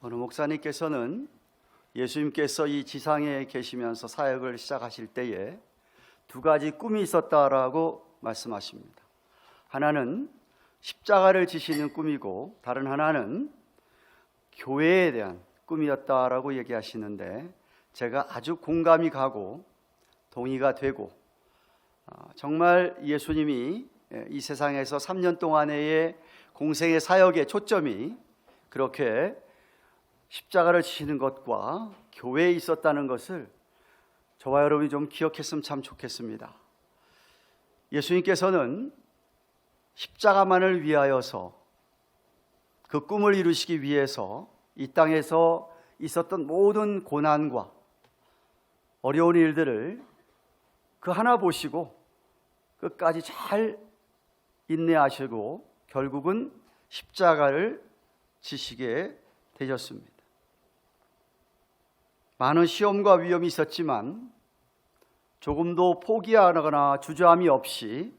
어느 목사님께서는 예수님께서 이 지상에 계시면서 사역을 시작하실 때에 두 가지 꿈이 있었다라고 말씀하십니다. 하나는 십자가를 지시는 꿈이고 다른 하나는 교회에 대한 꿈이었다라고 얘기하시는데 제가 아주 공감이 가고 동의가 되고 정말 예수님이 이 세상에서 3년 동안의 공생의 사역의 초점이 그렇게 십자가를 지시는 것과 교회에 있었다는 것을 저와 여러분이 좀 기억했으면 참 좋겠습니다. 예수님께서는 십자가만을 위하여서 그 꿈을 이루시기 위해서 이 땅에서 있었던 모든 고난과 어려운 일들을 그 하나 보시고 끝까지 잘 인내하시고 결국은 십자가를 지시게 되셨습니다. 많은 시험과 위험이 있었지만 조금도 포기하거나 주저함이 없이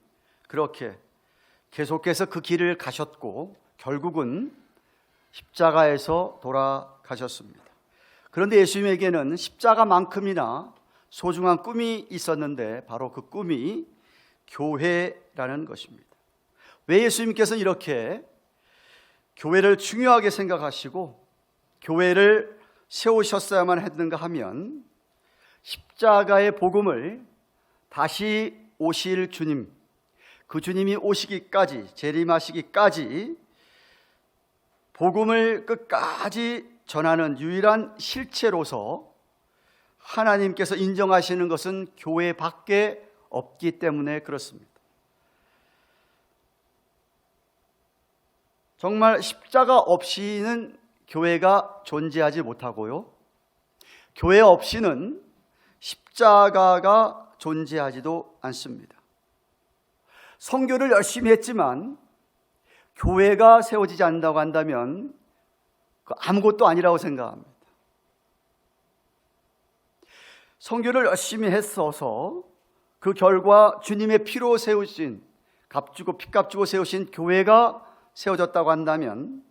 그렇게 계속해서 그 길을 가셨고 결국은 십자가에서 돌아가셨습니다. 그런데 예수님에게는 십자가만큼이나 소중한 꿈이 있었는데 바로 그 꿈이 교회라는 것입니다. 왜 예수님께서는 이렇게 교회를 중요하게 생각하시고 교회를 세우셨어야만 했는가 하면 십자가의 복음을 다시 오실 주님, 그 주님이 오시기까지 재림하시기까지 복음을 끝까지 전하는 유일한 실체로서 하나님께서 인정하시는 것은 교회밖에 없기 때문에 그렇습니다. 정말 십자가 없이는 교회가 존재하지 못하고요, 교회 없이는 십자가가 존재하지도 않습니다. 선교를 열심히 했지만 교회가 세워지지 않는다고 한다면 아무것도 아니라고 생각합니다. 선교를 열심히 했어서 그 결과 주님의 피로 세우신, 값주고 피값 주고 세우신 교회가 세워졌다고 한다면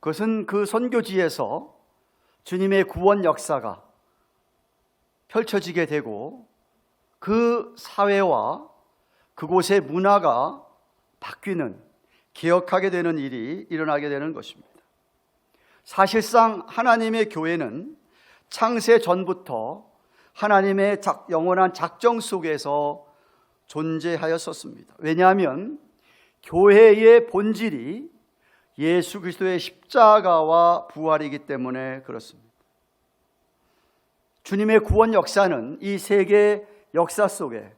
그것은 그 선교지에서 주님의 구원 역사가 펼쳐지게 되고 그 사회와 그곳의 문화가 바뀌는, 개혁하게 되는 일이 일어나게 되는 것입니다. 사실상 하나님의 교회는 창세 전부터 하나님의 영원한 작정 속에서 존재하였었습니다. 왜냐하면 교회의 본질이 예수 그리스도의 십자가와 부활이기 때문에 그렇습니다. 주님의 구원 역사는 이 세계 역사 속에,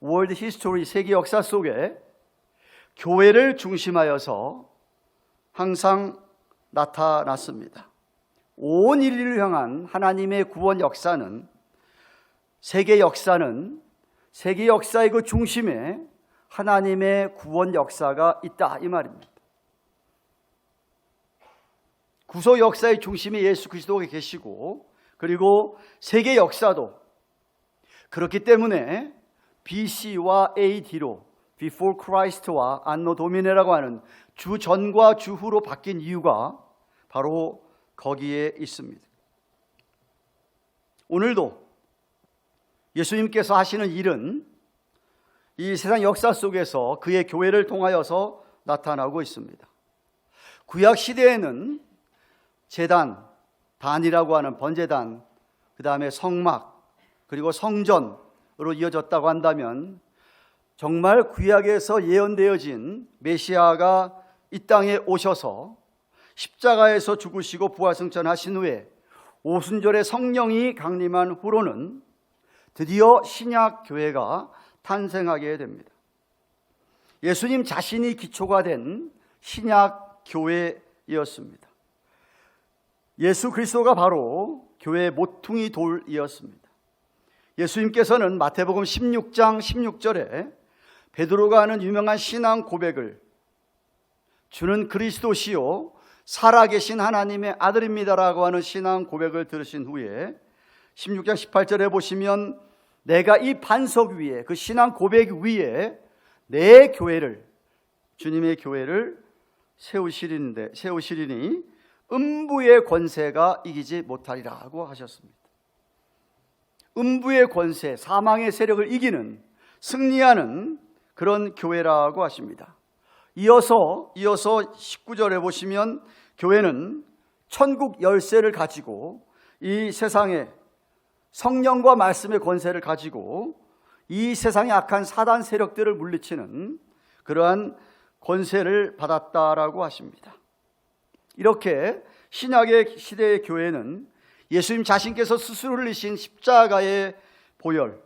월드 히스토리 세계 역사 속에 교회를 중심하여서 항상 나타났습니다. 온 인류를 향한 하나님의 구원 역사는, 세계 역사는 세계 역사의 그 중심에 하나님의 구원 역사가 있다 이 말입니다. 구속 역사의 중심에 예수 그리스도가 계시고 그리고 세계 역사도 그렇기 때문에 BC와 AD로 Before Christ와 Anno Domine라고 하는 주 전과 주 후로 바뀐 이유가 바로 거기에 있습니다. 오늘도 예수님께서 하시는 일은 이 세상 역사 속에서 그의 교회를 통하여서 나타나고 있습니다. 구약 시대에는 제단, 단이라고 하는 번제단, 그 다음에 성막, 그리고 성전으로 이어졌다고 한다면 정말 구약에서 예언되어진 메시아가 이 땅에 오셔서 십자가에서 죽으시고 부활승천하신 후에 오순절에 성령이 강림한 후로는 드디어 신약 교회가 탄생하게 됩니다. 예수님 자신이 기초가 된 신약 교회였습니다. 예수 그리스도가 바로 교회의 모퉁이 돌이었습니다. 예수님께서는 마태복음 16장 16절에 베드로가 하는 유명한 신앙 고백을, 주는 그리스도시요 살아계신 하나님의 아들입니다라고 하는 신앙 고백을 들으신 후에 16장 18절에 보시면 내가 이 반석 위에, 그 신앙 고백 위에 내 교회를, 주님의 교회를 세우시리니 음부의 권세가 이기지 못하리라고 하셨습니다. 음부의 권세, 사망의 세력을 이기는, 승리하는 그런 교회라고 하십니다. 이어서 19절에 보시면 교회는 천국 열쇠를 가지고 이 세상에 성령과 말씀의 권세를 가지고 이 세상의 악한 사단 세력들을 물리치는 그러한 권세를 받았다라고 하십니다. 이렇게 신약의 시대의 교회는 예수님 자신께서 스스로 흘리신 십자가의 보혈,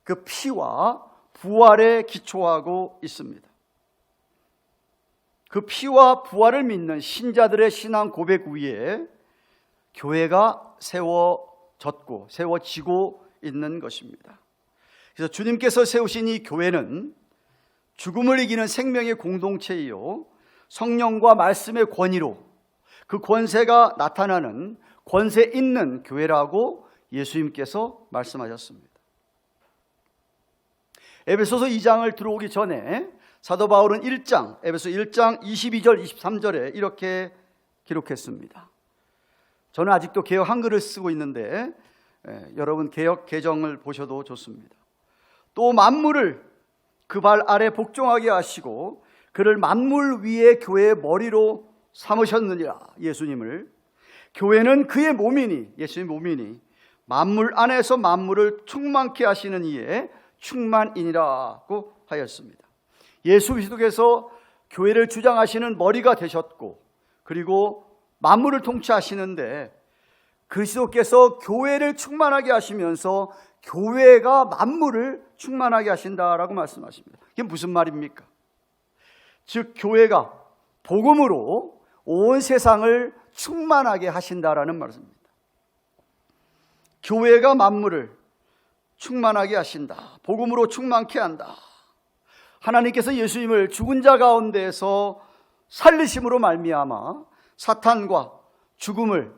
그 피와 부활에 기초하고 있습니다. 그 피와 부활을 믿는 신자들의 신앙 고백 위에 교회가 세워졌고 세워지고 있는 것입니다. 그래서 주님께서 세우신 이 교회는 죽음을 이기는 생명의 공동체이요, 성령과 말씀의 권위로 그 권세가 나타나는 권세 있는 교회라고 예수님께서 말씀하셨습니다. 에베소서 2장을 들어오기 전에 사도 바울은 에베소 1장 22절 23절에 이렇게 기록했습니다. 저는 아직도 개역 한글을 쓰고 있는데 여러분 개역 개정을 보셔도 좋습니다. 또 만물을 그 발 아래 복종하게 하시고 그를 만물 위에 교회의 머리로 삼으셨느니라. 예수님을, 교회는 그의 몸이니, 예수님 몸이니 만물 안에서 만물을 충만케 하시는 이에 충만이니라고 하였습니다. 예수 그리스도께서 교회를 주장하시는 머리가 되셨고, 그리고 만물을 통치하시는데 그리스도께서 교회를 충만하게 하시면서 교회가 만물을 충만하게 하신다라고 말씀하십니다. 이게 무슨 말입니까? 즉 교회가 복음으로 온 세상을 충만하게 하신다라는 말입니다. 교회가 만물을 충만하게 하신다. 복음으로 충만케 한다. 하나님께서 예수님을 죽은 자 가운데에서 살리심으로 말미암아 사탄과 죽음을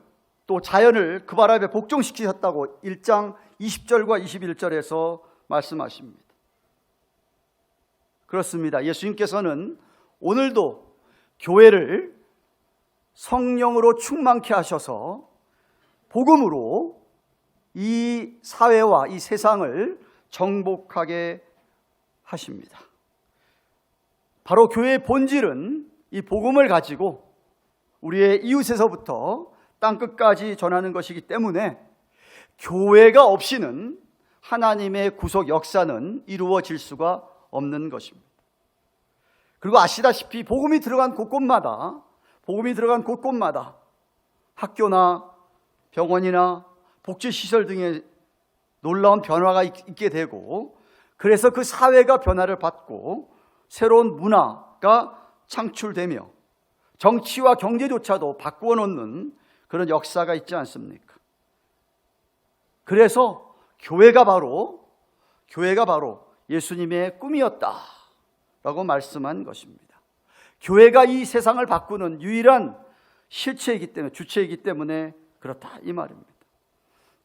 또 자연을 그 발 앞에 복종시키셨다고 1장 20절과 21절에서 말씀하십니다. 그렇습니다. 예수님께서는 오늘도 교회를 성령으로 충만케 하셔서 복음으로 이 사회와 이 세상을 정복하게 하십니다. 바로 교회의 본질은 이 복음을 가지고 우리의 이웃에서부터 땅끝까지 전하는 것이기 때문에 교회가 없이는 하나님의 구속 역사는 이루어질 수가 없는 것입니다. 그리고 아시다시피 복음이 들어간 곳곳마다 학교나 병원이나 복지시설 등의 놀라운 변화가 있게 되고, 그래서 그 사회가 변화를 받고 새로운 문화가 창출되며 정치와 경제조차도 바꾸어 놓는 그런 역사가 있지 않습니까? 그래서 교회가 바로 예수님의 꿈이었다라고 말씀한 것입니다. 교회가 이 세상을 바꾸는 유일한 실체이기 때문에, 주체이기 때문에 그렇다 이 말입니다.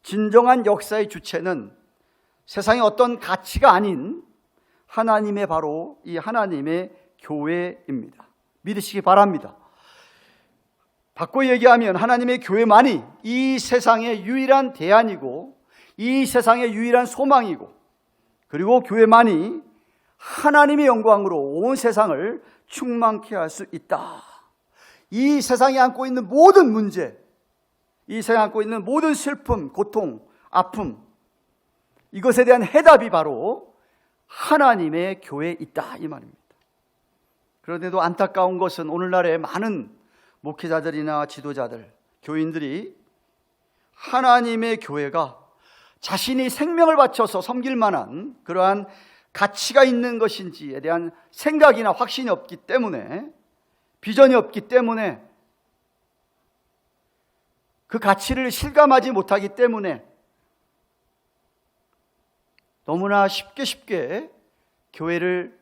진정한 역사의 주체는 세상의 어떤 가치가 아닌 하나님의, 바로 이 하나님의 교회입니다. 믿으시기 바랍니다. 바꿔 얘기하면 하나님의 교회만이 이 세상의 유일한 대안이고 이 세상의 유일한 소망이고, 그리고 교회만이 하나님의 영광으로 온 세상을 충만케 할 수 있다. 이 세상에 안고 있는 모든 문제, 이 세상에 안고 있는 모든 슬픔, 고통, 아픔, 이것에 대한 해답이 바로 하나님의 교회에 있다 이 말입니다. 그런데도 안타까운 것은 오늘날의 많은 목회자들이나 지도자들, 교인들이 하나님의 교회가 자신이 생명을 바쳐서 섬길 만한 그러한 가치가 있는 것인지에 대한 생각이나 확신이 없기 때문에, 비전이 없기 때문에, 그 가치를 실감하지 못하기 때문에 너무나 쉽게 교회를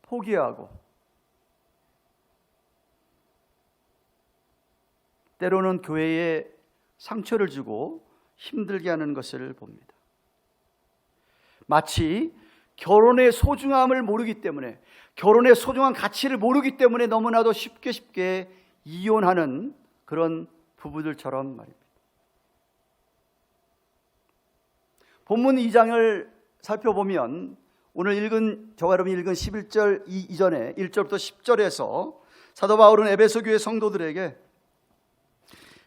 포기하고 때로는 교회에 상처를 주고 힘들게 하는 것을 봅니다. 마치 결혼의 소중함을 모르기 때문에, 결혼의 소중한 가치를 모르기 때문에 너무나도 쉽게 이혼하는 그런 부부들처럼 말입니다. 본문 2장을 살펴보면 오늘 저와 여러분이 읽은 11절 이전에 1절부터 10절에서 사도 바울은 에베소 교회 성도들에게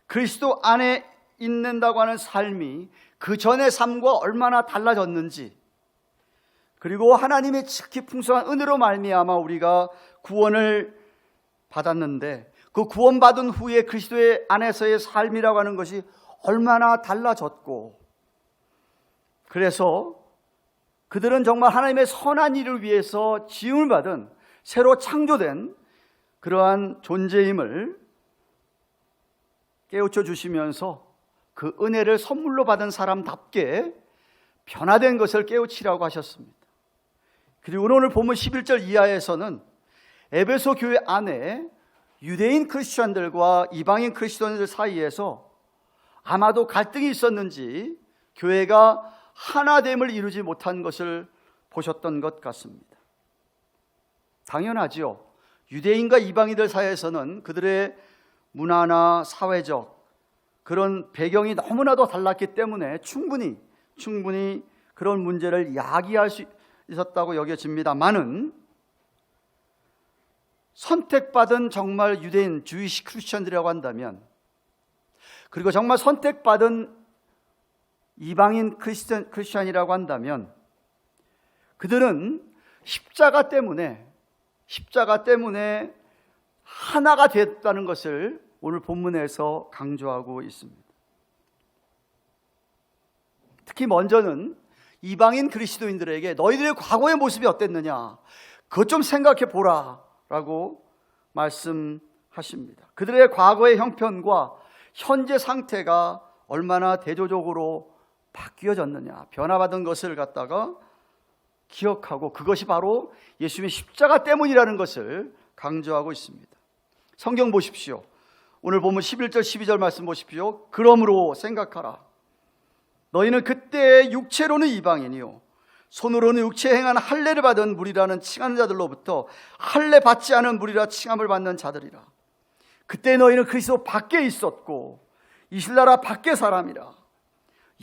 그리스도 안에 있는다고 하는 삶이 그 전의 삶과 얼마나 달라졌는지, 그리고 하나님의 지극히 풍성한 은혜로 말미암아 우리가 구원을 받았는데 그 구원받은 후에 그리스도의 안에서의 삶이라고 하는 것이 얼마나 달라졌고, 그래서 그들은 정말 하나님의 선한 일을 위해서 지음을 받은 새로 창조된 그러한 존재임을 깨우쳐 주시면서 그 은혜를 선물로 받은 사람답게 변화된 것을 깨우치라고 하셨습니다. 그리고 오늘 본문 11절 이하에서는 에베소 교회 안에 유대인 크리스천들과 이방인 크리스천들 사이에서 아마도 갈등이 있었는지 교회가 하나됨을 이루지 못한 것을 보셨던 것 같습니다. 당연하지요. 유대인과 이방인들 사이에서는 그들의 문화나 사회적 그런 배경이 너무나도 달랐기 때문에 충분히 그런 문제를 야기할 수 있었다고 여겨집니다만은, 선택받은 정말 유대인 주이시 크리스천들이라고 한다면, 그리고 정말 선택받은 이방인 크리스천이라고 한다면, 그들은 십자가 때문에 하나가 됐다는 것을 오늘 본문에서 강조하고 있습니다. 특히 먼저는 이방인 그리스도인들에게 너희들의 과거의 모습이 어땠느냐, 그것 좀 생각해 보라 라고 말씀하십니다. 그들의 과거의 형편과 현재 상태가 얼마나 대조적으로 바뀌어졌느냐, 변화받은 것을 갖다가 기억하고, 그것이 바로 예수님의 십자가 때문이라는 것을 강조하고 있습니다. 성경 보십시오. 오늘 보면 11절 12절 말씀 보십시오. 그러므로 생각하라. 너희는 그때 육체로는 이방인이요 손으로는 육체 행한 할례를 받은 무리라는 칭하는 자들로부터 할례 받지 않은 무리라 칭함을 받는 자들이라. 그때 너희는 그리스도 밖에 있었고 이스라엘 밖에 사람이라.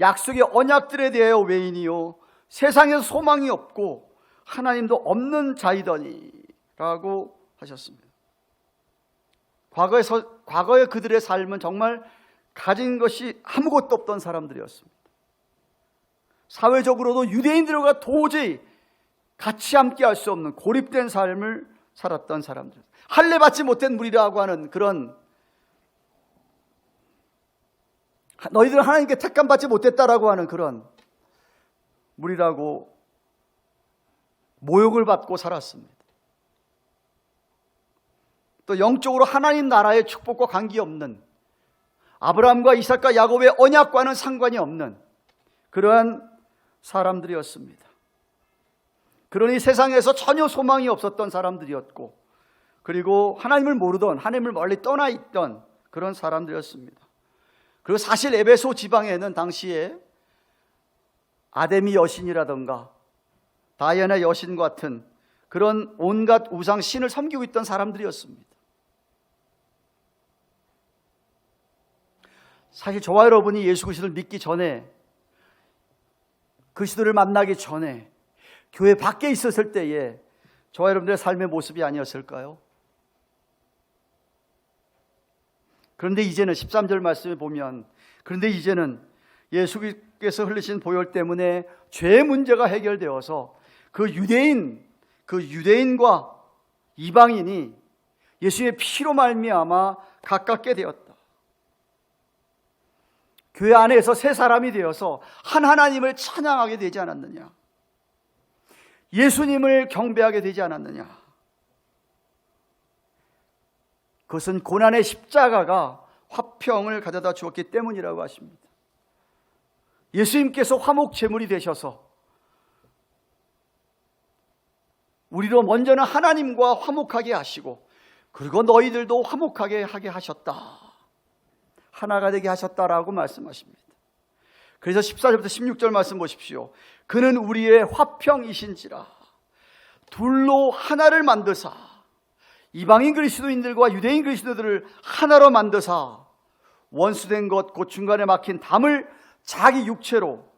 약속의 언약들에 대하여 외인이요 세상에서 소망이 없고 하나님도 없는 자이더니 라고 하셨습니다. 과거의 그들의 삶은 정말 가진 것이 아무것도 없던 사람들이었습니다. 사회적으로도 유대인들과 도저히 같이 함께 할 수 없는 고립된 삶을 살았던 사람들, 할례 받지 못한 무리라고 하는 그런, 너희들은 하나님께 택감 받지 못했다라고 하는 그런 무리라고 모욕을 받고 살았습니다. 또 영적으로 하나님 나라의 축복과 관계없는, 아브라함과 이삭과 야곱의 언약과는 상관이 없는 그러한 사람들이었습니다. 그러니 세상에서 전혀 소망이 없었던 사람들이었고, 그리고 하나님을 모르던, 하나님을 멀리 떠나 있던 그런 사람들이었습니다. 그리고 사실 에베소 지방에는 당시에 아데미 여신이라던가 다이아나 여신 같은 그런 온갖 우상 신을 섬기고 있던 사람들이었습니다. 사실 저와 여러분이 예수 그리스도를 믿기 전에, 그리스도를 만나기 전에 교회 밖에 있었을 때에 저와 여러분들의 삶의 모습이 아니었을까요? 그런데 이제는 13절 말씀에 보면, 그런데 이제는 예수께서 흘리신 보혈 때문에 죄의 문제가 해결되어서 그 유대인과 이방인이 예수의 피로 말미암아 가깝게 되었다. 교회 안에서 새 사람이 되어서 한 하나님을 찬양하게 되지 않았느냐, 예수님을 경배하게 되지 않았느냐. 그것은 고난의 십자가가 화평을 가져다 주었기 때문이라고 하십니다. 예수님께서 화목 제물이 되셔서 우리로 먼저는 하나님과 화목하게 하시고, 그리고 너희들도 화목하게 하게 하셨다, 하나가 되게 하셨다라고 말씀하십니다. 그래서 14절부터 16절 말씀 보십시오. 그는 우리의 화평이신지라 둘로 하나를 만드사 이방인 그리스도인들과 유대인 그리스도들을 하나로 만드사 원수된 것 곧 중간에 막힌 담을 자기 육체로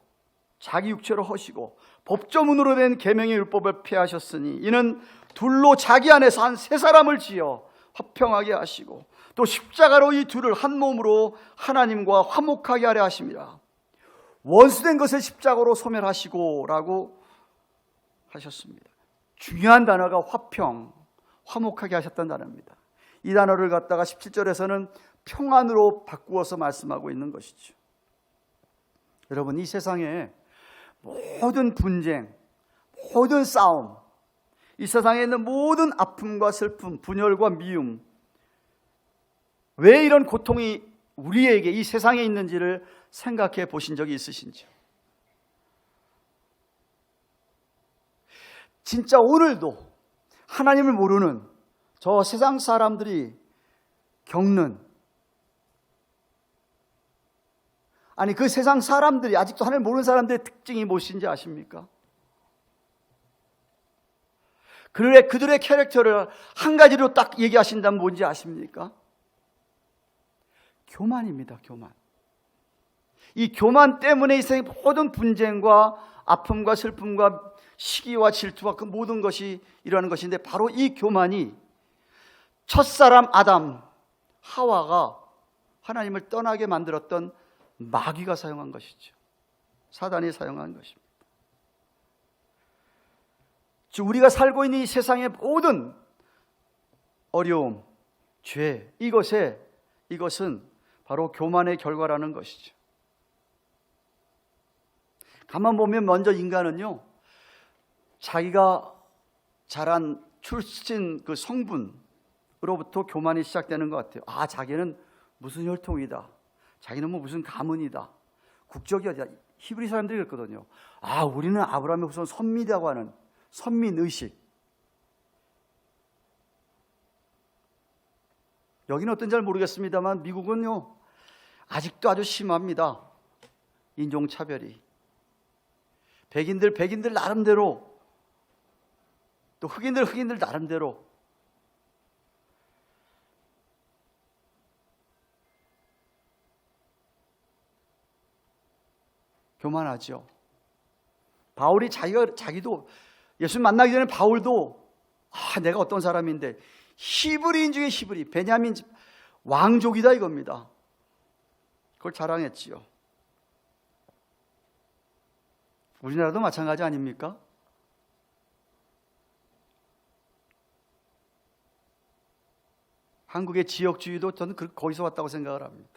허시고 법조문으로 된 계명의 율법을 폐하셨으니 이는 둘로 자기 안에서 한 세 사람을 지어 화평하게 하시고 또 십자가로 이 둘을 한 몸으로 하나님과 화목하게 하려 하심이라. 원수된 것을 십자가로 소멸하시고 라고 하셨습니다. 중요한 단어가 화평, 화목하게 하셨다는 단어입니다. 이 단어를 갖다가 17절에서는 평안으로 바꾸어서 말씀하고 있는 것이죠. 여러분, 이 세상에 모든 분쟁, 모든 싸움, 이 세상에 있는 모든 아픔과 슬픔, 분열과 미움, 왜 이런 고통이 우리에게 이 세상에 있는지를 생각해 보신 적이 있으신지요? 진짜 오늘도 하나님을 모르는 저 세상 사람들이 겪는, 아니 그 세상 사람들이 아직도 하나님을 모르는 사람들의 특징이 무엇인지 아십니까? 그들의 캐릭터를 한 가지로 딱 얘기하신다면 뭔지 아십니까? 교만입니다. 교만. 이 교만 때문에 이 세상의 모든 분쟁과 아픔과 슬픔과 시기와 질투와 그 모든 것이 일어나는 것인데, 바로 이 교만이 첫사람 아담, 하와가 하나님을 떠나게 만들었던 마귀가 사용한 것이죠. 사단이 사용한 것입니다. 즉 우리가 살고 있는 이 세상의 모든 어려움, 죄, 이것은 바로 교만의 결과라는 것이죠. 가만 보면 먼저 인간은요, 자기가 자란 출신 그 성분으로부터 교만이 시작되는 것 같아요. 아, 자기는 무슨 혈통이다. 자기는 뭐 무슨 가문이다. 국적이 어디다. 히브리 사람들이 그랬거든요. 아, 우리는 아브라함의 후손 선미라고 하는 선민의식. 여기는 어떤지 잘 모르겠습니다만 미국은요, 아직도 아주 심합니다. 인종차별이. 백인들 나름대로, 또 흑인들 나름대로. 교만하죠. 바울이 자기도 예수 만나기 전에 바울도 내가 어떤 사람인데, 히브리인 중에 히브리, 베냐민 왕족이다 이겁니다. 그걸 자랑했지요. 우리나라도 마찬가지 아닙니까? 한국의 지역주의도 저는 거기서 왔다고 생각을 합니다.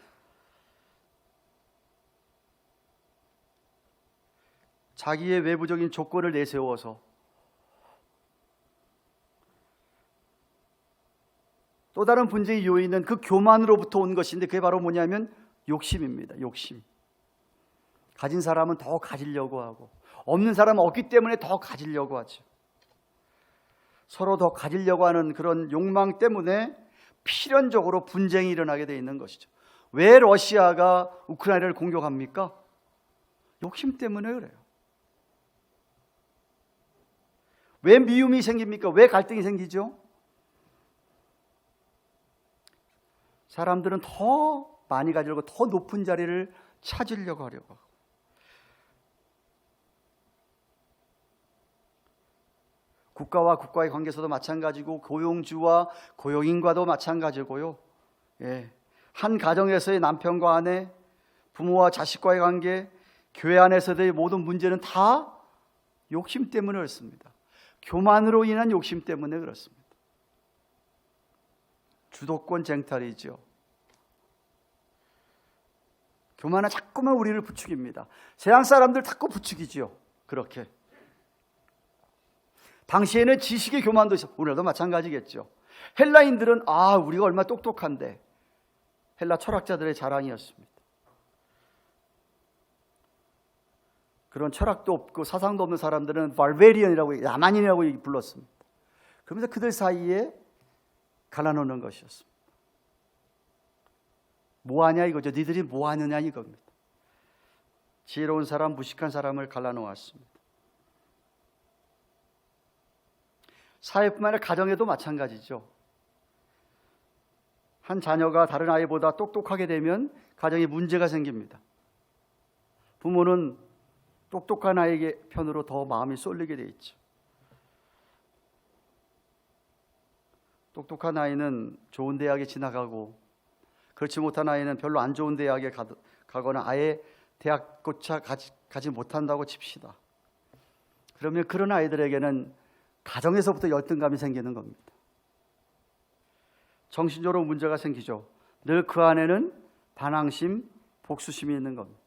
자기의 외부적인 조건을 내세워서 또 다른 분쟁의 요인은 그 교만으로부터 온 것인데, 그게 바로 뭐냐면 욕심입니다. 욕심. 가진 사람은 더 가지려고 하고, 없는 사람은 없기 때문에 더 가지려고 하죠. 서로 더 가지려고 하는 그런 욕망 때문에 필연적으로 분쟁이 일어나게 되어 있는 것이죠. 왜 러시아가 우크라이나를 공격합니까? 욕심 때문에 그래요. 왜 미움이 생깁니까? 왜 갈등이 생기죠? 사람들은 더 많이 가지려고, 더 높은 자리를 찾으려고 하려고 하고. 국가와 국가의 관계에서도 마찬가지고, 고용주와 고용인과도 마찬가지고요. 예. 한 가정에서의 남편과 아내, 부모와 자식과의 관계, 교회 안에서의 모든 문제는 다 욕심 때문에 그렇습니다. 교만으로 인한 욕심 때문에 그렇습니다. 주도권 쟁탈이죠. 교만은 자꾸만 우리를 부추깁니다. 세상 사람들 자꾸 부추기죠. 그렇게. 당시에는 지식의 교만도 있었고, 오늘도 마찬가지겠죠. 헬라인들은 우리가 얼마나 똑똑한데, 헬라 철학자들의 자랑이었습니다. 그런 철학도 없고 사상도 없는 사람들은 발베리언이라고, 야만인이라고 불렀습니다. 그러면서 그들 사이에 갈라놓는 것이었습니다. 뭐하냐 이거죠. 니들이 뭐하느냐 이겁니다. 지혜로운 사람, 무식한 사람을 갈라놓았습니다. 사회뿐만 아니라 가정에도 마찬가지죠. 한 자녀가 다른 아이보다 똑똑하게 되면 가정에 문제가 생깁니다. 부모는 똑똑한 아이의 편으로 더 마음이 쏠리게 돼 있죠. 똑똑한 아이는 좋은 대학에 지나가고, 그렇지 못한 아이는 별로 안 좋은 대학에 가거나 아예 대학조차 가지 못한다고 칩시다. 그러면 그런 아이들에게는 가정에서부터 열등감이 생기는 겁니다. 정신적으로 문제가 생기죠. 늘 그 안에는 반항심, 복수심이 있는 겁니다.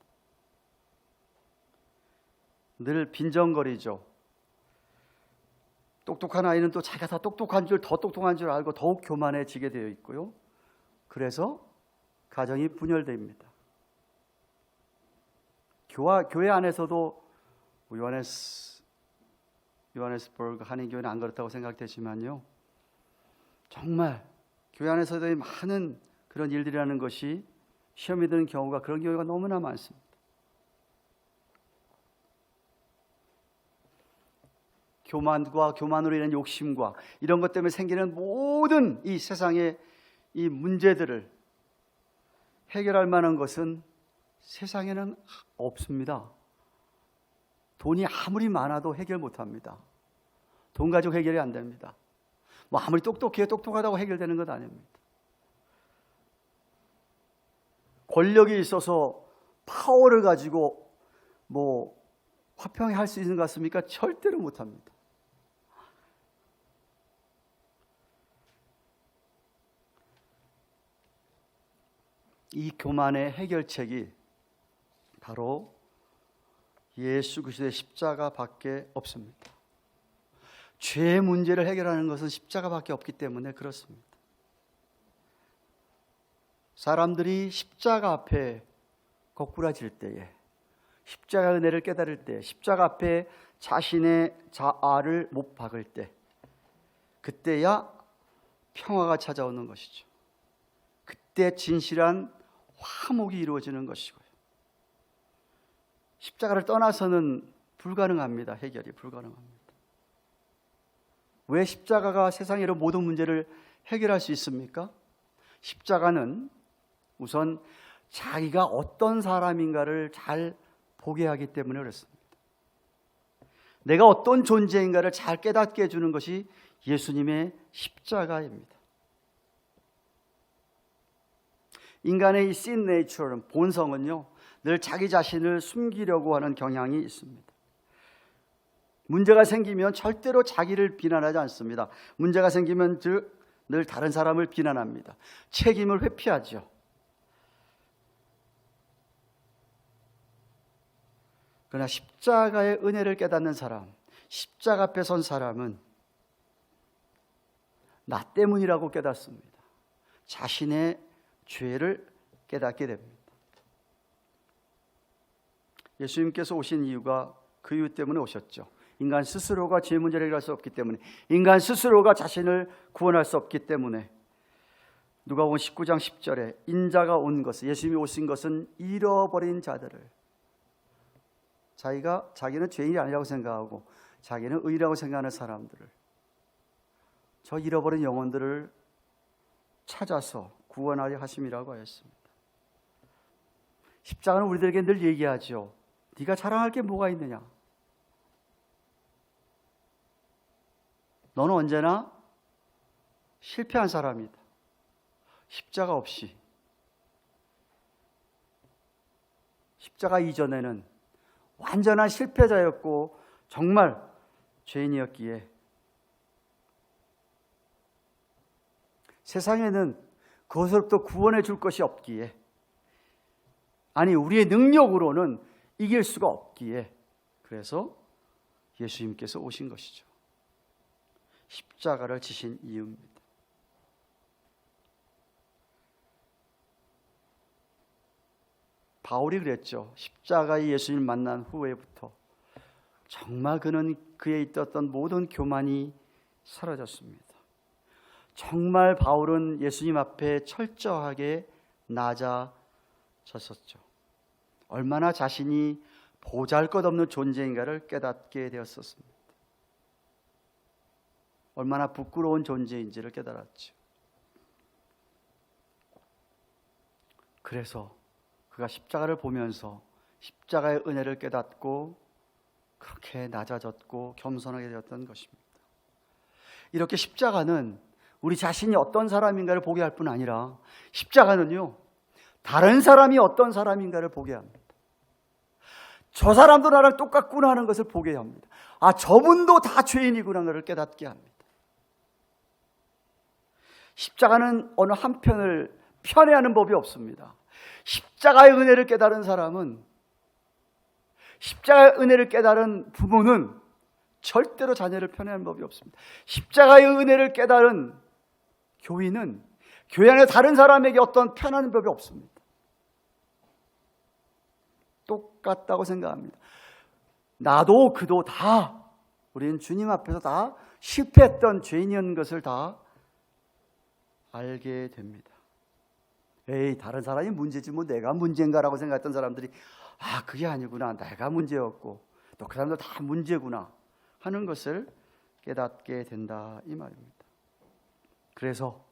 늘 빈정거리죠. 똑똑한 아이는 또 자기가 더 똑똑한 줄 알고 더욱 교만해지게 되어 있고요. 그래서 가정이 분열됩니다. 교회 안에서도 요하네스버그 한인교회는 안 그렇다고 생각되지만요, 정말 교회 안에서도 많은 그런 일들이라는 것이 시험이 드는 경우가, 그런 경우가 너무나 많습니다. 교만과 교만으로 인한 욕심과 이런 것 때문에 생기는 모든 이 세상의 이 문제들을 해결할 만한 것은 세상에는 없습니다. 돈이 아무리 많아도 해결 못합니다. 돈 가지고 해결이 안 됩니다. 아무리 똑똑하다고 해결되는 것 아닙니다. 권력이 있어서 파워를 가지고 화평히 할 수 있는 것 같습니까? 절대로 못합니다. 이 교만의 해결책이 바로 예수 그리스도의 십자가밖에 없습니다. 죄의 문제를 해결하는 것은 십자가밖에 없기 때문에 그렇습니다. 사람들이 십자가 앞에 거꾸라질 때에, 십자가 은혜를 깨달을 때, 십자가 앞에 자신의 자아를 못 박을 때, 그때야 평화가 찾아오는 것이죠. 그때 진실한 화목이 이루어지는 것이고요. 십자가를 떠나서는 불가능합니다. 해결이 불가능합니다. 왜 십자가가 세상의 모든 문제를 해결할 수 있습니까? 십자가는 우선 자기가 어떤 사람인가를 잘 보게 하기 때문에 그렇습니다. 내가 어떤 존재인가를 잘 깨닫게 해주는 것이 예수님의 십자가입니다. 인간의 이 sin nature는, 본성은요, 늘 자기 자신을 숨기려고 하는 경향이 있습니다. 문제가 생기면 절대로 자기를 비난하지 않습니다. 문제가 생기면 늘 다른 사람을 비난합니다. 책임을 회피하죠. 그러나 십자가의 은혜를 깨닫는 사람, 십자가 앞에 선 사람은 나 때문이라고 깨닫습니다. 자신의 죄를 깨닫게 됩니다. 예수님께서 오신 이유가 그 이유 때문에 오셨죠. 인간 스스로가 죄 문제를 해결할 수 없기 때문에, 인간 스스로가 자신을 구원할 수 없기 때문에, 누가복음 19장 10절에 인자가 온 것은, 예수님이 오신 것은 잃어버린 자들을, 자기는 죄인이 아니라고 생각하고 자기는 의라고 생각하는 사람들을, 저 잃어버린 영혼들을 찾아서 구원하려 하심이라고 하였습니다. 십자가는 우리들에게 늘 얘기하죠. 네가 자랑할 게 뭐가 있느냐? 너는 언제나 실패한 사람이다. 십자가 없이, 십자가 이전에는 완전한 실패자였고 정말 죄인이었기에 세상에는 그것으로부터 구원해 줄 것이 없기에, 아니 우리의 능력으로는 이길 수가 없기에, 그래서 예수님께서 오신 것이죠. 십자가를 지신 이유입니다. 바울이 그랬죠. 십자가의 예수님을 만난 후에부터 정말 그는 그에 있었던 모든 교만이 사라졌습니다. 정말 바울은 예수님 앞에 철저하게 낮아졌었죠. 얼마나 자신이 보잘것없는 존재인가를 깨닫게 되었었습니다. 얼마나 부끄러운 존재인지를 깨달았죠. 그래서 그가 십자가를 보면서 십자가의 은혜를 깨닫고 그렇게 낮아졌고 겸손하게 되었던 것입니다. 이렇게 십자가는 우리 자신이 어떤 사람인가를 보게 할 뿐 아니라 십자가는요, 다른 사람이 어떤 사람인가를 보게 합니다. 저 사람도 나랑 똑같구나 하는 것을 보게 합니다. 아, 저분도 다 죄인이구나 하는 것을 깨닫게 합니다. 십자가는 어느 한편을 편애하는 법이 없습니다. 십자가의 은혜를 깨달은 사람은, 십자가의 은혜를 깨달은 부모는 절대로 자녀를 편애하는 법이 없습니다. 십자가의 은혜를 깨달은 교인은 교회 안에 다른 사람에게 어떤 편하는 법이 없습니다. 똑같다고 생각합니다. 나도 그도 다 우리는 주님 앞에서 다 실패했던 죄인이었는 것을 다 알게 됩니다. 에이, 다른 사람이 문제지 뭐 내가 문제인가라고 생각했던 사람들이 아, 그게 아니구나, 내가 문제였고 또 그 사람들 다 문제구나 하는 것을 깨닫게 된다 이 말입니다. 그래서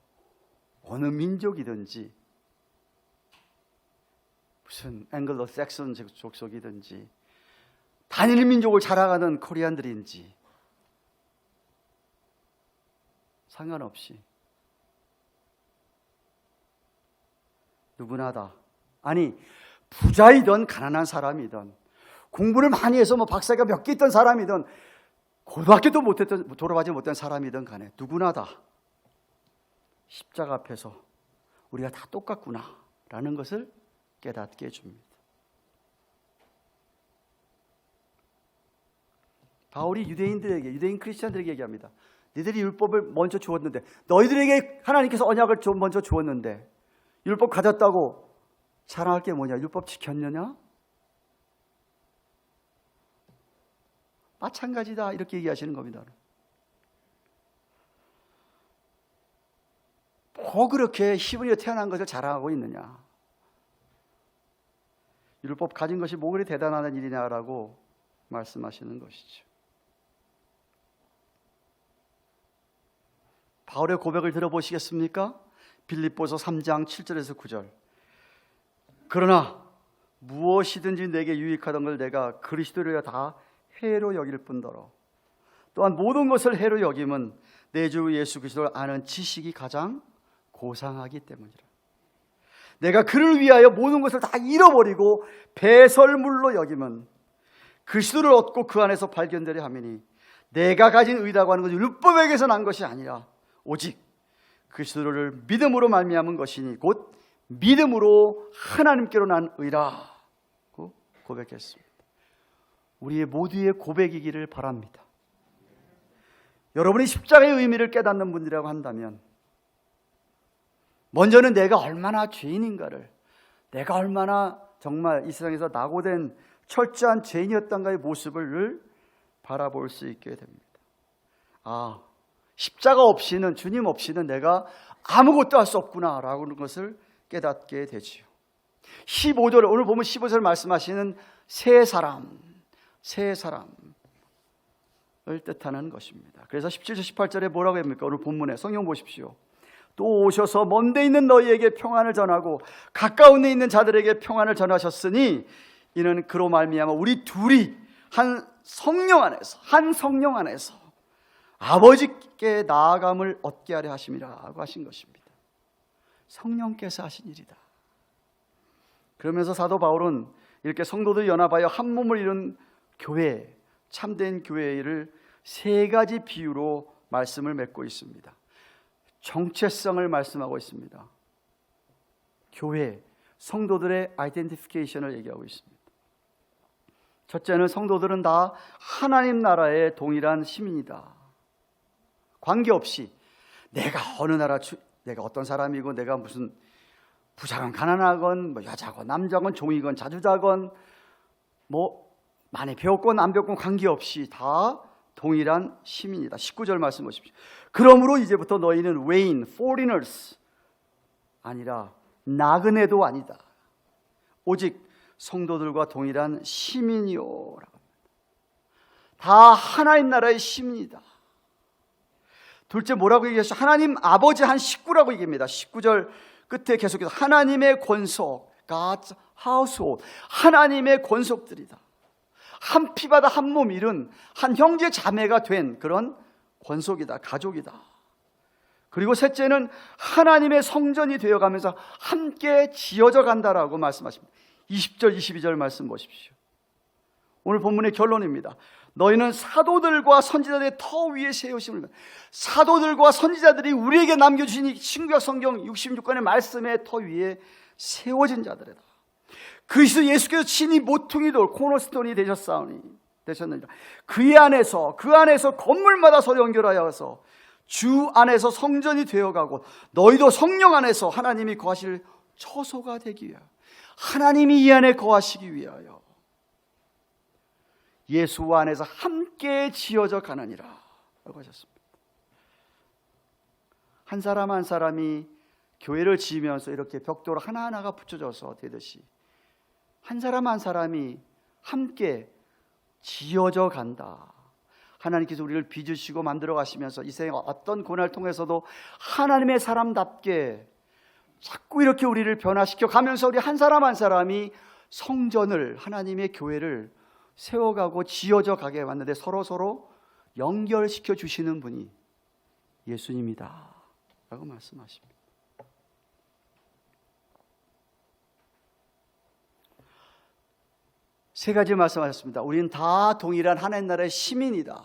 어느 민족이든지 무슨 앵글로 섹슨 족속이든지 단일 민족을 자랑하는 코리안들인지 상관없이 누구나 다, 아니 부자이든 가난한 사람이든 공부를 많이 해서 뭐 박사가 몇 개 있던 사람이든 고등학교도 졸업하지 못한 사람이든 간에 누구나 다 십자가 앞에서 우리가 다 똑같구나 라는 것을 깨닫게 해줍니다. 바울이 유대인 크리스찬들에게 얘기합니다. 너희들이 율법을 먼저 주었는데, 너희들에게 하나님께서 언약을 먼저 주었는데 율법 가졌다고 자랑할 게 뭐냐? 율법 지켰느냐? 마찬가지다 이렇게 얘기하시는 겁니다. 뭐 그렇게 히브리에 태어난 것을 자랑하고 있느냐? 율법 가진 것이 뭐 그리 대단한 일이냐라고 말씀하시는 것이죠. 바울의 고백을 들어보시겠습니까? 빌립보서 3장 7절에서 9절. 그러나 무엇이든지 내게 유익하던 걸 내가 그리스도로 다 해로 여길 뿐더러 또한 모든 것을 해로 여김은 내 주 예수 그리스도를 아는 지식이 가장 고상하기 때문이라. 내가 그를 위하여 모든 것을 다 잃어버리고 배설물로 여김은 그리스도를 얻고 그 안에서 발견되려 함이니 내가 가진 의라고 하는 것은 율법에게서 난 것이 아니라 오직 그리스도를 믿음으로 말미암은 것이니 곧 믿음으로 하나님께로 난 의라고 고백했습니다. 우리의 모두의 고백이기를 바랍니다. 여러분이 십자가의 의미를 깨닫는 분이라고 한다면 먼저는 내가 얼마나 죄인인가를, 내가 얼마나 정말 이 세상에서 낙오된 철저한 죄인이었던가의 모습을 바라볼 수 있게 됩니다. 아, 십자가 없이는, 주님 없이는 내가 아무것도 할 수 없구나라고 하는 것을 깨닫게 되지요. 15절, 오늘 보면 15절 말씀하시는 새 사람을 뜻하는 것입니다. 그래서 17절 18절에 뭐라고 합니까? 오늘 본문에 성경 보십시오. 또 오셔서 먼데 있는 너희에게 평안을 전하고 가까운 데 있는 자들에게 평안을 전하셨으니 이는 그로 말미암아 우리 둘이 한 성령 안에서 아버지께 나아감을 얻게 하려 하심이라고 하신 것입니다. 성령께서 하신 일이다. 그러면서 사도 바울은 이렇게 성도들이 연합하여 한 몸을 이룬 교회, 참된 교회를 세 가지 비유로 말씀을 맺고 있습니다. 정체성을 말씀하고 있습니다. 교회, 성도들의 아이덴티피케이션을 얘기하고 있습니다. 첫째는 성도들은 다 하나님 나라의 동일한 시민이다. 관계없이 내가 어느 나라, 내가 어떤 사람이고 내가 무슨 부자건 가난하건 뭐 여자건 남자건 종이건 자주자건 뭐 많이 배웠건 안 배웠건 관계없이 다 동일한 시민이다. 19절 말씀 보십시오. 그러므로 이제부터 너희는 외인, foreigners 아니라 나그네도 아니다. 오직 성도들과 동일한 시민이요. 다 하나님 나라의 시민이다. 둘째 뭐라고 얘기하시죠? 하나님 아버지 한 식구라고 얘기합니다. 19절 끝에 계속해서 하나님의 권속, God's household. 하나님의 권속들이다. 한 피바다 한 몸 이룬 한 형제 자매가 된 그런 권속이다. 가족이다. 그리고 셋째는 하나님의 성전이 되어가면서 함께 지어져 간다라고 말씀하십니다. 20절 22절 말씀 보십시오. 오늘 본문의 결론입니다. 너희는 사도들과 선지자들의 터 위에 세우심을. 사도들과 선지자들이 우리에게 남겨주신 이 신구약 성경 66권의 말씀의 터 위에 세워진 자들이다. 그리스도 예수께서 친히 모퉁이 돌 코너스톤이 되셨느니라. 그 안에서 건물마다 서로 연결하여서 주 안에서 성전이 되어가고 너희도 성령 안에서 하나님이 거하실 처소가 되기 위하여, 하나님이 이 안에 거하시기 위하여 예수 안에서 함께 지어져 가느니라 라고 하셨습니다. 한 사람 한 사람이 교회를 지으면서 이렇게 벽돌 하나하나가 붙여져서 되듯이 한 사람 한 사람이 함께 지어져 간다. 하나님께서 우리를 빚으시고 만들어 가시면서 이 세상 어떤 고난을 통해서도 하나님의 사람답게 자꾸 이렇게 우리를 변화시켜 가면서 우리 한 사람 한 사람이 성전을, 하나님의 교회를 세워가고 지어져 가게 왔는데 서로 연결시켜 주시는 분이 예수님이다 라고 말씀하십니다. 세 가지 말씀하셨습니다. 우리는 다 동일한 하나님 나라의 시민이다.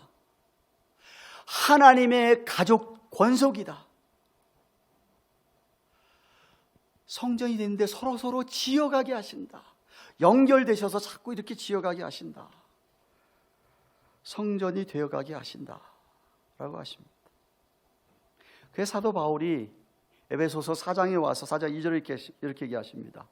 하나님의 가족 권속이다. 성전이 되는데 서로 지어가게 하신다. 연결되셔서 자꾸 이렇게 지어가게 하신다. 성전이 되어가게 하신다 라고 하십니다. 그래서 사도 바울이 에베소서 4장에 와서 4장 2절에 이렇게 얘기하십니다.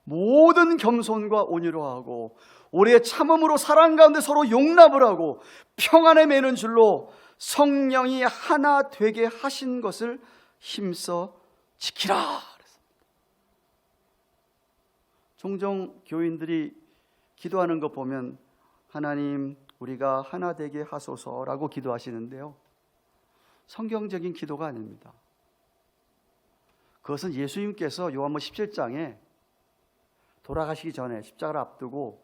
모든 겸손과 온유로 하고 오래 참음으로 사랑 가운데 서로 용납을 하고 평안에 매는 줄로 성령이 하나 되게 하신 것을 힘써 지키라. 종종 교인들이 기도하는 거 보면 하나님 우리가 하나 되게 하소서라고 기도하시는데요, 성경적인 기도가 아닙니다. 그것은 예수님께서 요한복음 17장에 돌아가시기 전에 십자가를 앞두고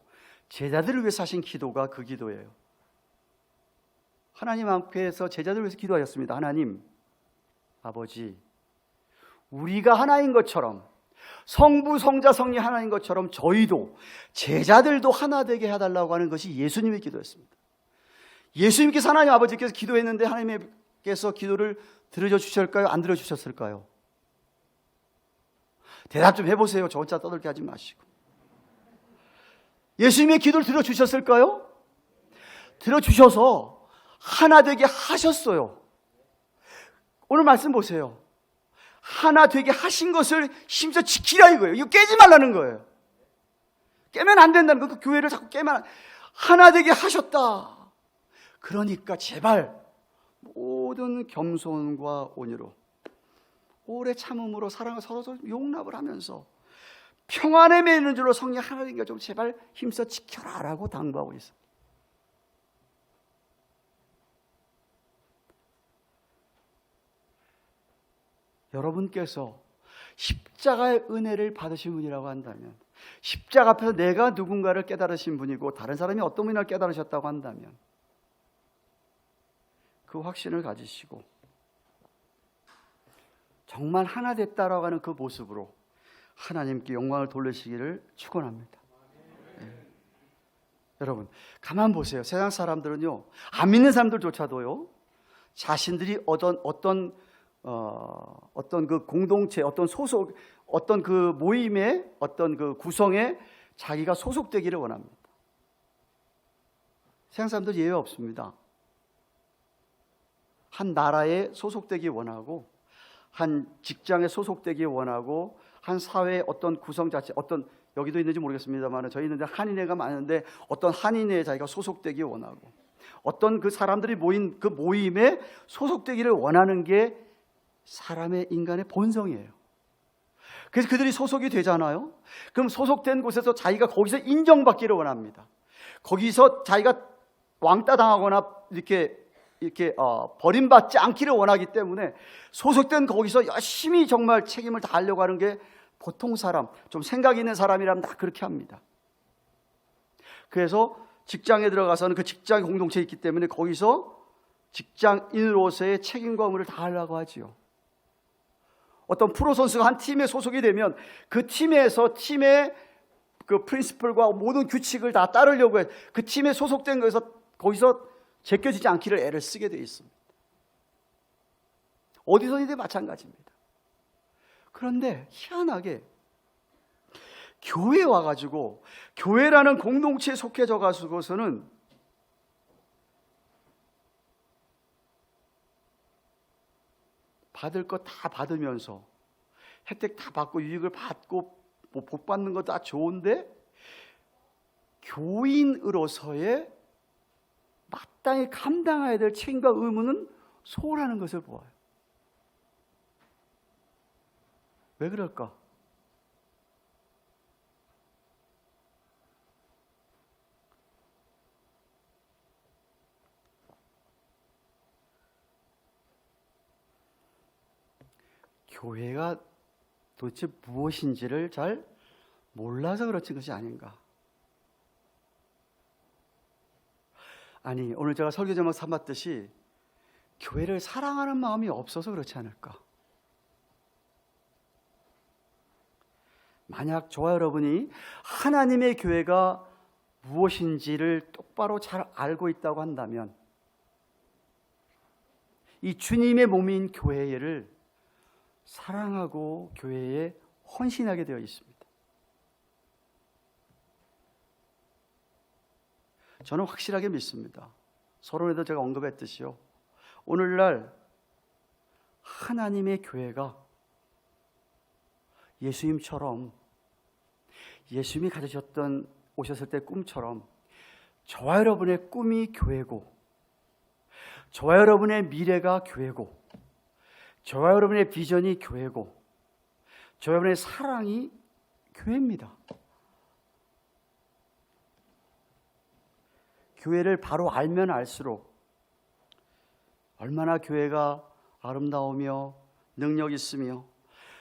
제자들을 위해서 하신 기도가 그 기도예요. 하나님 앞에서 제자들을 위해서 기도하셨습니다. 하나님 아버지, 우리가 하나인 것처럼, 성부 성자 성령 하나인 것처럼 저희도 제자들도 하나 되게 해달라고 하는 것이 예수님의 기도였습니다. 예수님께서 하나님 아버지께서 기도했는데 하나님께서 기도를 들어주셨을까요? 안 들어주셨을까요? 대답 좀 해보세요. 저 혼자 떠들게 하지 마시고. 예수님의 기도를 들어주셨을까요? 들어주셔서 하나 되게 하셨어요. 오늘 말씀 보세요. 하나 되게 하신 것을 힘써 지키라 이거예요. 이거 깨지 말라는 거예요. 깨면 안 된다는 거예요. 그 교회를 자꾸 깨면 하나 되게 하셨다. 그러니까 제발 모든 겸손과 온유로 오래 참음으로 사랑을 서로 용납을 하면서 평안에 매는 줄로 성령 하나님과 좀 제발 힘써 지켜라 라고 당부하고 있어요. 여러분께서 십자가의 은혜를 받으신 분이라고 한다면, 십자가 앞에서 내가 누군가를 깨달으신 분이고 다른 사람이 어떤 분을 깨달으셨다고 한다면 그 확신을 가지시고 정말 하나 됐다라고 하는 그 모습으로 하나님께 영광을 돌리시기를 축원합니다. 네. 여러분 가만 보세요. 세상 사람들은요, 안 믿는 사람들조차도요, 자신들이 어떤 그 공동체, 어떤 소속, 어떤 그 모임의 어떤 그 구성에 자기가 소속되기를 원합니다. 세상 사람들 예외 없습니다. 한 나라에 소속되기 원하고, 한 직장에 소속되기 원하고, 한 사회의 어떤 구성 자체, 어떤 여기도 있는지 모르겠습니다만 저희 있는데 한인회가 많은데 어떤 한인회에 자기가 소속되기 원하고, 어떤 그 사람들이 모인 그 모임에 소속되기를 원하는 게 사람의 인간의 본성이에요. 그래서 그들이 소속이 되잖아요. 그럼 소속된 곳에서 자기가 거기서 인정받기를 원합니다. 거기서 자기가 왕따 당하거나 이렇게 버림받지 않기를 원하기 때문에 소속된 거기서 열심히 정말 책임을 다하려고 하는 게 보통 사람, 좀 생각 있는 사람이라면 다 그렇게 합니다. 그래서 직장에 들어가서는 그 직장 공동체에 있기 때문에 거기서 직장인으로서의 책임과 의무를 다하려고 하지요. 어떤 프로 선수가 한 팀에 소속이 되면 그 팀에서 팀의 그 프린시플과 모든 규칙을 다 따르려고 해. 그 팀에 소속된 거기서 제껴지지 않기를 애를 쓰게 되어 있습니다. 어디서든지 마찬가지입니다. 그런데 희한하게 교회에 와가지고 교회라는 공동체에 속해져 가지고서는 받을 것 다 받으면서 혜택 다 받고 유익을 받고 뭐 복 받는 거 다 좋은데 교인으로서의 마땅히 감당해야 될 책임과 의무는 소홀하는 것을 보아요. 왜 그럴까? 교회가 도대체 무엇인지를 잘 몰라서 그렇지 것이 아닌가. 아니, 오늘 제가 설교 제목 삼았듯이 교회를 사랑하는 마음이 없어서 그렇지 않을까. 만약 저와 여러분이 하나님의 교회가 무엇인지를 똑바로 잘 알고 있다고 한다면 이 주님의 몸인 교회를 사랑하고 교회에 헌신하게 되어 있습니다. 저는 확실하게 믿습니다. 서론에도 제가 언급했듯이요. 오늘날 하나님의 교회가 예수님처럼 예수님이 가지셨던 오셨을 때 꿈처럼 저와 여러분의 꿈이 교회고 저와 여러분의 미래가 교회고 저와 여러분의 비전이 교회고 저와 여러분의 사랑이 교회입니다. 교회를 바로 알면 알수록 얼마나 교회가 아름다우며 능력 있으며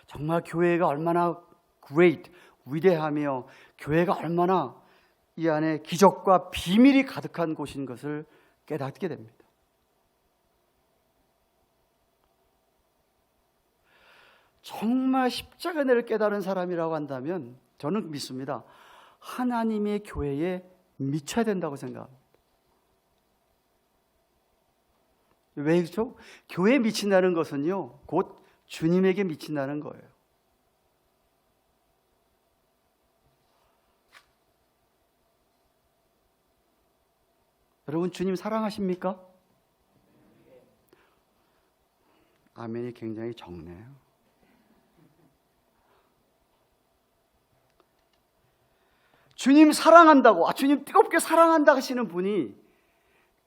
정말 교회가 얼마나 great, 위대하며 교회가 얼마나 이 안에 기적과 비밀이 가득한 곳인 것을 깨닫게 됩니다. 정말 십자가를 깨달은 사람이라고 한다면 저는 믿습니다. 하나님의 교회에 미쳐야 된다고 생각합니다. 왜죠? 교회에 미친다는 것은요, 곧 주님에게 미친다는 거예요. 여러분, 주님 사랑하십니까? 아멘이 굉장히 적네요. 주님 사랑한다고, 주님 뜨겁게 사랑한다 하시는 분이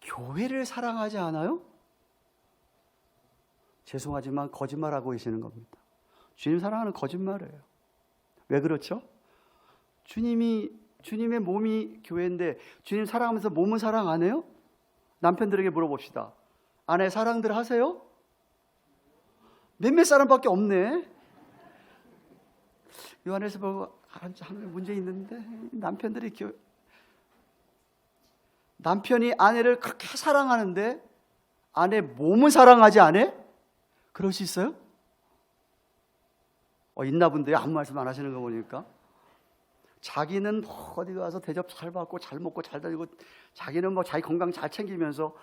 교회를 사랑하지 않아요? 죄송하지만 거짓말하고 계시는 겁니다. 주님 사랑하는 거짓말이에요. 왜 그렇죠? 주님의 몸이 교회인데 주님 사랑하면서 몸은 사랑 안 해요? 남편들에게 물어봅시다. 아내 사랑들 하세요? 몇몇 사람밖에 없네. 요한에서 보고 문제 있는데 남편이 아내를 그렇게 사랑하는데 아내 몸은 사랑하지 않아? 그럴 수 있어요? 있나 본데요. 아무 말씀 안 하시는 거 보니까. 자기는 어디 가서 대접 잘 받고 잘 먹고 잘 다니고 자기는 자기 건강 잘 챙기면서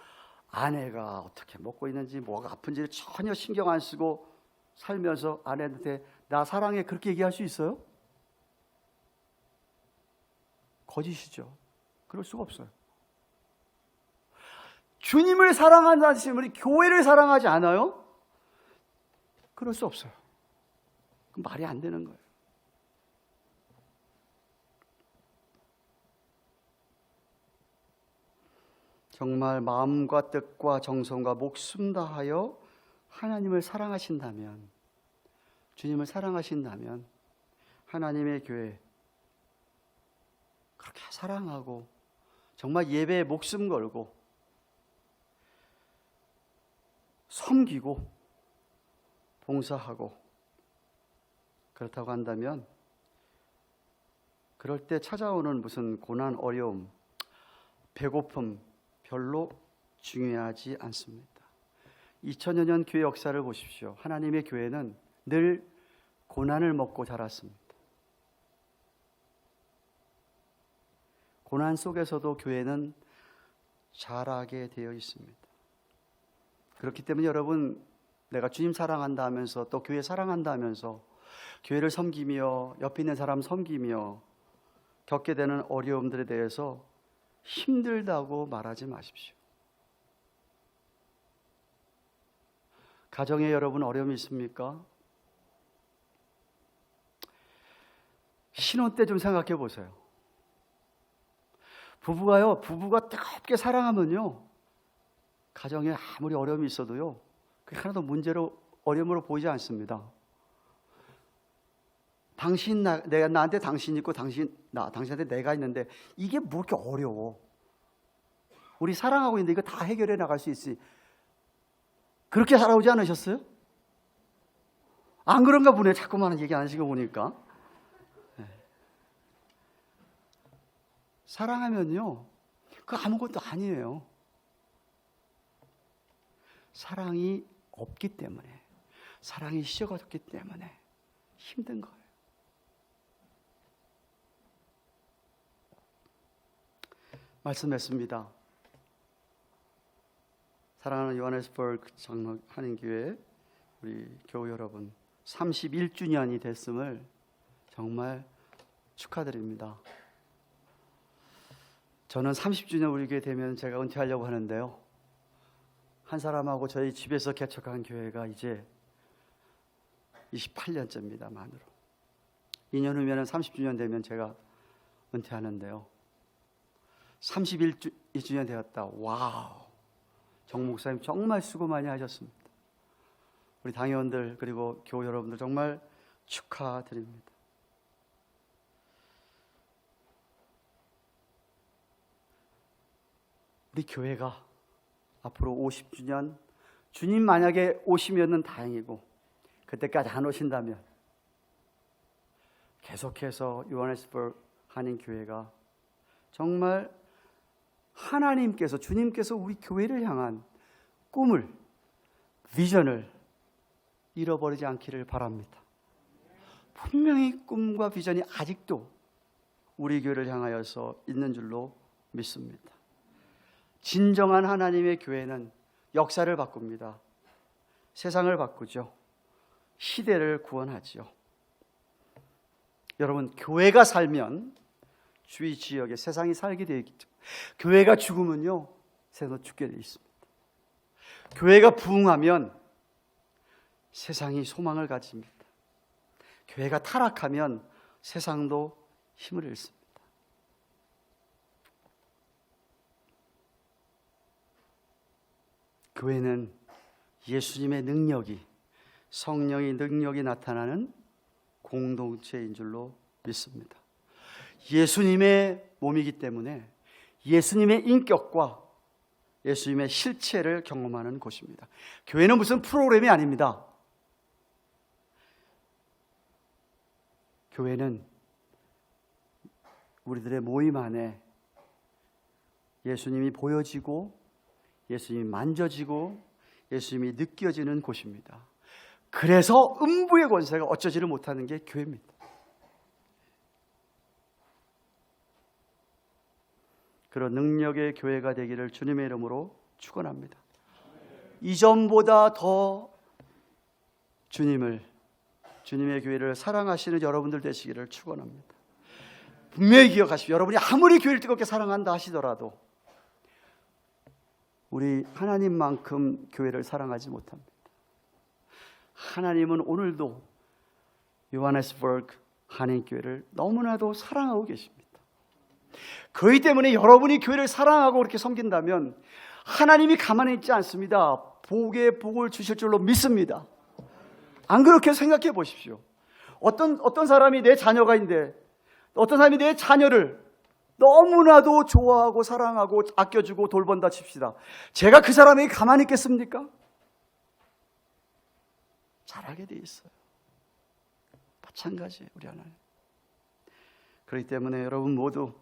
아내가 어떻게 먹고 있는지 뭐가 아픈지를 전혀 신경 안 쓰고 살면서 아내한테 나 사랑해 그렇게 얘기할 수 있어요? 거짓이죠. 그럴 수가 없어요. 주님을 사랑한다는 분이 교회를 사랑하지 않아요? 그럴 수 없어요. 말이 안 되는 거예요. 정말 마음과 뜻과 정성과 목숨 다하여 하나님을 사랑하신다면, 주님을 사랑하신다면 하나님의 교회 그렇게 사랑하고 정말 예배에 목숨 걸고 섬기고 봉사하고 그렇다고 한다면 그럴 때 찾아오는 무슨 고난, 어려움, 배고픔 별로 중요하지 않습니다. 2000여 년 교회 역사를 보십시오. 하나님의 교회는 늘 고난을 먹고 자랐습니다. 고난 속에서도 교회는 자라게 되어 있습니다. 그렇기 때문에 여러분, 내가 주님 사랑한다 하면서 또 교회 사랑한다 하면서 교회를 섬기며 옆에 있는 사람 섬기며 겪게 되는 어려움들에 대해서 힘들다고 말하지 마십시오. 가정에 여러분 어려움이 있습니까? 신혼 때 좀 생각해 보세요. 부부가 뜨겁게 사랑하면요, 가정에 아무리 어려움이 있어도요, 그게 하나도 문제로, 어려움으로 보이지 않습니다. 나한테 당신 있고 당신한테 내가 있는데 이게 뭐 이렇게 어려워? 우리 사랑하고 있는데 이거 다 해결해 나갈 수 있지. 그렇게 살아오지 않으셨어요? 안 그런가 보네. 자꾸만 얘기 안 하시고 보니까. 사랑하면요, 그 아무것도 아니에요. 사랑이 없기 때문에, 사랑이 식어졌기 때문에 힘든 거예요. 말씀했습니다. 사랑하는 요하네스버그 장로 한인교회 우리 교우 여러분, 31주년이 됐음을 정말 축하드립니다. 저는 30주년 우리 교회 되면 제가 은퇴하려고 하는데요, 한 사람하고 저희 집에서 개척한 교회가 이제 28년째입니다. 만으로 2년 후면 30주년 되면 제가 은퇴하는데요, 31주년 되었다. 와우! 정 목사님 정말 수고 많이 하셨습니다. 우리 당회원들 그리고 교우 여러분들 정말 축하드립니다. 우리 교회가 앞으로 50주년, 주님 만약에 오시면은 다행이고 그때까지 안 오신다면 계속해서 요하네스버그 한인교회가 정말 하나님께서, 주님께서 우리 교회를 향한 꿈을, 비전을 잃어버리지 않기를 바랍니다. 분명히 꿈과 비전이 아직도 우리 교회를 향하여서 있는 줄로 믿습니다. 진정한 하나님의 교회는 역사를 바꿉니다. 세상을 바꾸죠. 시대를 구원하죠. 여러분, 교회가 살면 주위 지역에 세상이 살게 되어 있죠. 교회가 죽으면요, 세상도 죽게 되어 있습니다. 교회가 부흥하면 세상이 소망을 가집니다. 교회가 타락하면 세상도 힘을 잃습니다. 교회는 예수님의 능력이, 성령의 능력이 나타나는 공동체인 줄로 믿습니다. 예수님의 몸이기 때문에 예수님의 인격과 예수님의 실체를 경험하는 곳입니다. 교회는 무슨 프로그램이 아닙니다. 교회는 우리들의 모임 안에 예수님이 보여지고 예수님이 만져지고 예수님이 느껴지는 곳입니다. 그래서 음부의 권세가 어쩌지를 못하는 게 교회입니다. 그런 능력의 교회가 되기를 주님의 이름으로 축원합니다. 이전보다 더 주님의 교회를 사랑하시는 여러분들 되시기를 축원합니다. 분명히 기억하십시오. 여러분이 아무리 교회를 뜨겁게 사랑한다 하시더라도 우리 하나님만큼 교회를 사랑하지 못합니다. 하나님은 오늘도 요하네스버그 한인교회를 너무나도 사랑하고 계십니다. 그렇기 때문에 여러분이 교회를 사랑하고 그렇게 섬긴다면 하나님이 가만히 있지 않습니다. 복에 복을 주실 줄로 믿습니다. 안 그렇게 생각해 보십시오. 어떤 사람이 내 자녀가 있는데 어떤 사람이 내 자녀를 너무나도 좋아하고 사랑하고 아껴주고 돌본다 칩시다. 제가 그 사람에게 가만히 있겠습니까? 잘하게 돼 있어요. 마찬가지예요. 우리 하나님. 그렇기 때문에 여러분 모두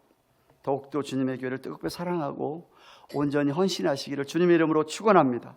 더욱더 주님의 교회를 뜨겁게 사랑하고 온전히 헌신하시기를 주님의 이름으로 축원합니다.